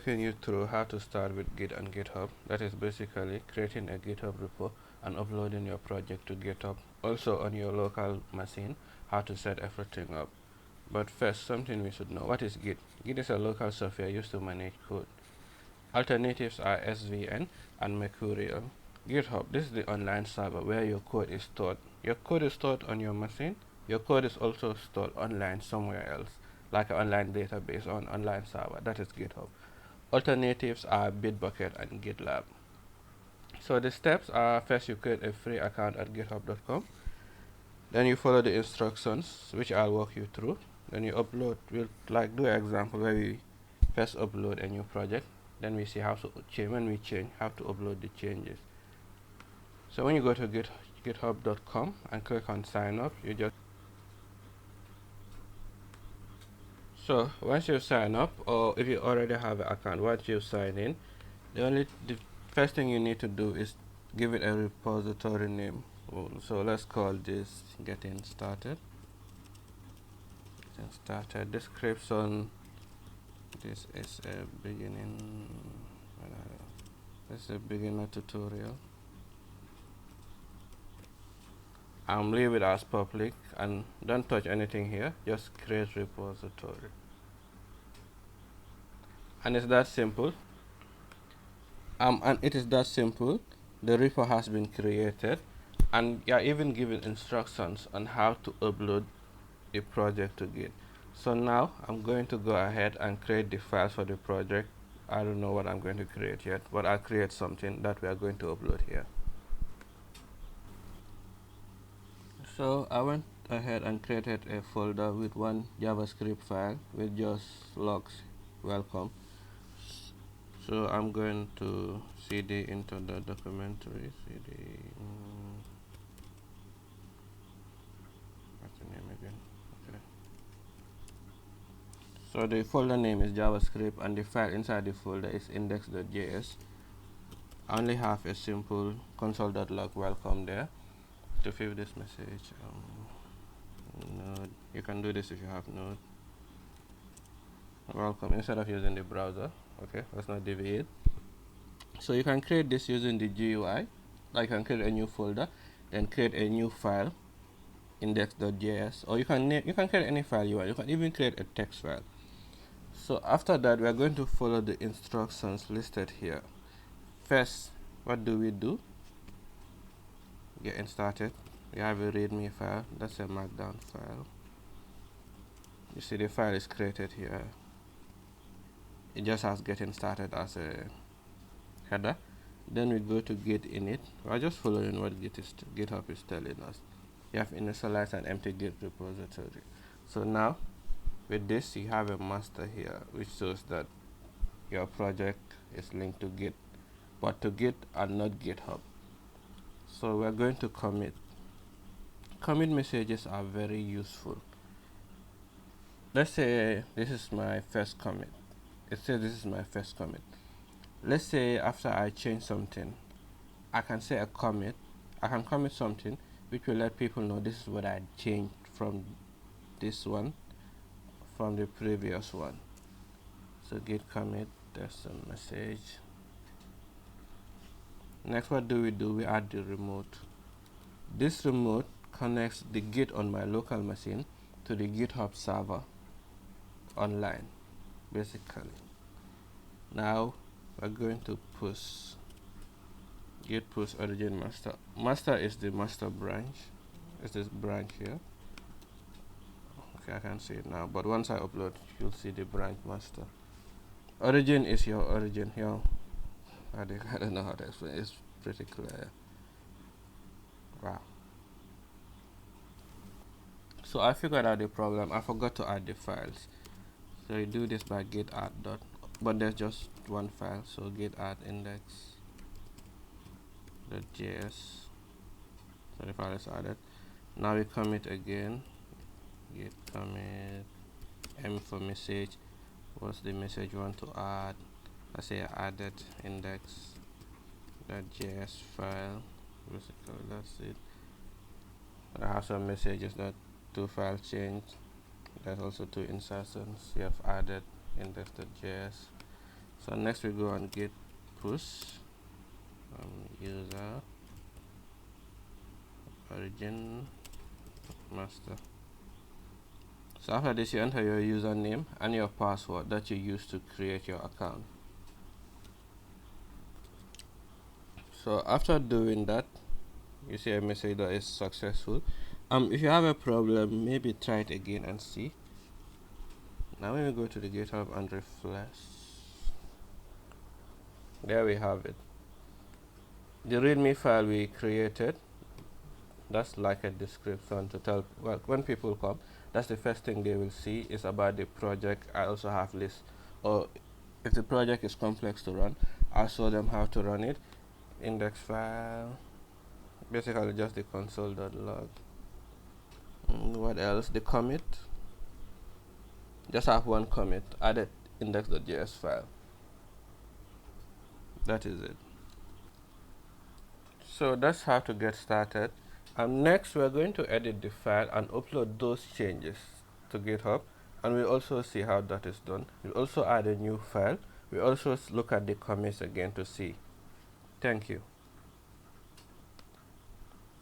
Taking you through how to start with Git and GitHub. That is basically creating a GitHub repo and uploading your project to GitHub. Also on your local machine, how to set everything up. But first, something we should know. What is Git? Git is a local software used to manage code. Alternatives are SVN and Mercurial. GitHub, this is the online server where your code is stored. Your code is stored on your machine. Your code is also stored online somewhere else, like an online database or an online server. That is GitHub. Alternatives are Bitbucket and GitLab. So the steps are: first you create a free account at github.com. Then you follow the instructions, which I'll walk you through. Then you upload. We'll like do an example where we first upload a new project. Then we see how to change. When we change, how to upload the changes. So when you go to github.com and click on sign up, you just once you sign up, or if you already have an account, once you sign in, the first thing you need to do is give it a repository name. So let's call this getting started. Description. This is a beginning. This is a beginner tutorial. Leave it as public and don't touch anything here. Just create repository. And it's that simple. And it is that simple. The repo has been created, and you're even given instructions on how to upload the project to Git. So now I'm going to go ahead and create the files for the project. I don't know what I'm going to create yet, but I'll create something that we are going to upload here. So I went ahead and created a folder with one JavaScript file with just logs welcome. So I'm going to cd into the documentary. What's the name again? Okay. So the folder name is JavaScript and the file inside the folder is index.js. I only have a simple console.log welcome there to fill this message. Node. You can do this if you have Node. Welcome instead of using the browser. Okay, let's not deviate. So you can create this using the GUI. Like you can create a new folder, then create a new file, index.js, or you can create any file you want. You can even create a text file. So after that, we are going to follow the instructions listed here. First, what do? Getting started. We have a readme file. That's a markdown file. You see the file is created here. It just has getting started as a header. Then we go to git init. We're just following what GitHub is telling us. You have initialized an empty Git repository. So now with this you have a master here which shows that your project is linked to Git, but to Git and not GitHub. So we're going to commit. Commit messages are very useful. Let's say this is my first commit. It says this is my first commit. Let's say after I change something, I can say a commit. I can commit something which will let people know this is what I changed from this one, from the previous one. So git commit, there's a message. Next, what do? We add the remote. This remote connects the Git on my local machine to the GitHub server online, basically. Now we're going to push git push origin master. Master is the master branch. It's this branch here. Okay, I can't see it now, but once I upload, you'll see the branch master. Origin is your origin here. I don't know how to explain. It's pretty clear. Wow. So I figured out the problem. I forgot to add the files. So you do this by git add dot, but there's just one file. So git add index.js. So the file is added. Now we commit again. Git commit m for message. What's the message you want to add? Let's say I added index.js file. Basically, that's it. I have some messages that 2 files changed. There's also 2 insertions. You have added index.js. So next we go on git push user origin master. So after this, you enter your username and your password that you use to create your account. So after doing that, you see a message that is successful. If you have a problem, maybe try it again and see. Now when we go to the GitHub and refresh, there we have it. The README file we created, that's like a description to tell, well, when people come, that's the first thing they will see is about the project. I also have lists, or if the project is complex to run, I'll show them how to run it. Index file, basically just the console.log. What else? The commit, just have one commit, added index.js file. That is it. So that's how to get started. And next we're going to edit the file and upload those changes to GitHub, and we'll also see how that is done. We'll also add a new file. We also look at the commits again to see. Thank you.